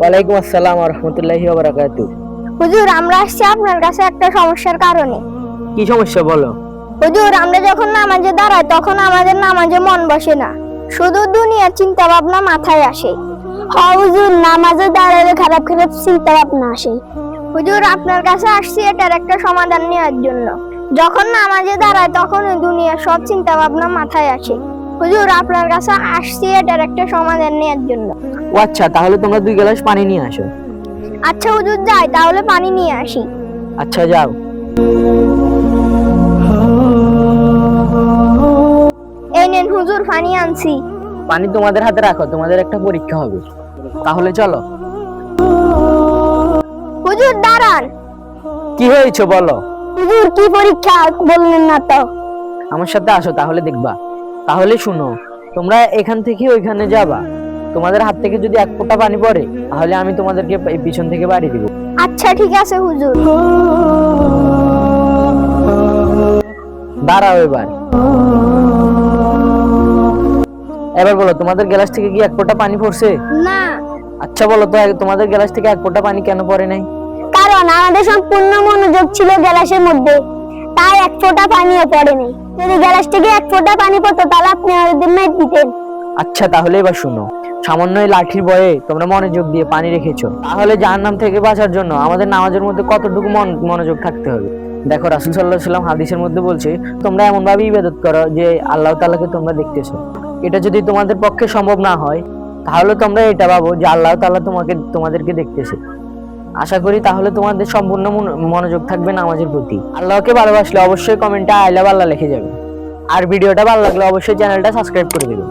ওয়ালাইকুম আসসালাম ওয়া রাহমাতুল্লাহি ওয়া বারাকাতুহু। হুজুর, আমরা আসছি আপনার কাছে একটা সমস্যার কারণে। কি সমস্যা বলো? হুজুর, আমরা যখন নামাজে দাঁড়াই তখন আমাদের নামাজে মন বসে না, শুধু দুনিয়ার চিন্তা ভাবনা মাথায় আসে। হুজুর, নামাজে দাঁড়ালে খারাপ খারাপ চিন্তা ভাবনা আসে। হুজুর, আপনার কাছে আসছি এটার একটা সমাধান নেওয়ার জন্য। যখন নামাজে দাঁড়ায় তখন দুনিয়ার সব চিন্তা ভাবনা মাথায় আসে। হুজুর, আপনার কাছে আসছি এটার একটা সমাধান নেওয়ার জন্য। ও আচ্ছা, তাহলে তোমরা 2 গ্লাস পানি নিয়ে আসো। আচ্ছা হুজুর, যাই তাহলে পানি নিয়ে আসি। আচ্ছা যাও। এই নেন হুজুর, পানি আনছি। পানি তোমাদের হাতে রাখো, তোমাদের একটা পরীক্ষা হবে। তাহলে চলো। হুজুর দাঁড়ান। কি হয়েছে বলো? হুজুর, কি পরীক্ষা বললেন না তো? আমার সাথে আসো তাহলে দেখবা। তাহলে শুনো, তোমরা এখান থেকে ওইখানে যাবা। তোমাদের হাত থেকে যদি 1 ফোঁটা পানি পড়ে তাহলে আমি তোমাদেরকে পিছন থেকে বাড়ি দিব। আচ্ছা ঠিক আছে হুজুর। দাঁড়াও এবার। এবার বলো, তোমাদের গ্লাস থেকে কি 1 ফোঁটা পানি পড়ছে? না। আচ্ছা বলো তো, তোমাদের গ্লাস থেকে 1 ফোঁটা পানি কেন পড়ে নাই? কারণ আমাদের সম্পূর্ণ মনোযোগ ছিল গ্লাসের মধ্যে, তাই 1 ফোঁটা পানিও পড়েনি। যদি গ্লাস থেকে 1 ফোঁটা পানি পড়তো তাহলে আপনি আমাদের মেট দিতেন। আচ্ছা তাহলে এবার শুনো, সামান্য এই লাঠির ভয়ে তোমরা মনোযোগ দিয়ে পানি রেখেছো, তাহলে জাহান্নাম থেকে বাঁচার জন্য আমাদের নামাজের মধ্যে কতটুকু মনোযোগ থাকতে হবে। দেখো, রাসূল সাল্লাল্লাহু আলাইহি ওয়াসাল্লাম হাদিসের মধ্যে বলছে, তোমরা এমন ভাবে ইবাদত করো যে আল্লাহ তাআলাকে তোমরা দেখতেছো। এটা যদি তোমাদের পক্ষে সম্ভব না হয় তাহলে তোমরা এটা ভাবো যে আল্লাহ তাআলা তোমাদেরকে দেখতেছে। আশা করি তাহলে তোমাদের সম্পূর্ণ মনোযোগ থাকবে নামাজের প্রতি। আল্লাহকে ভালোবাসলে অবশ্যই কমেন্টে আই লাভ আল্লাহ লিখে যাবে। আর ভিডিওটা ভালো লাগলে অবশ্যই চ্যানেলটা সাবস্ক্রাইব করে দেবে।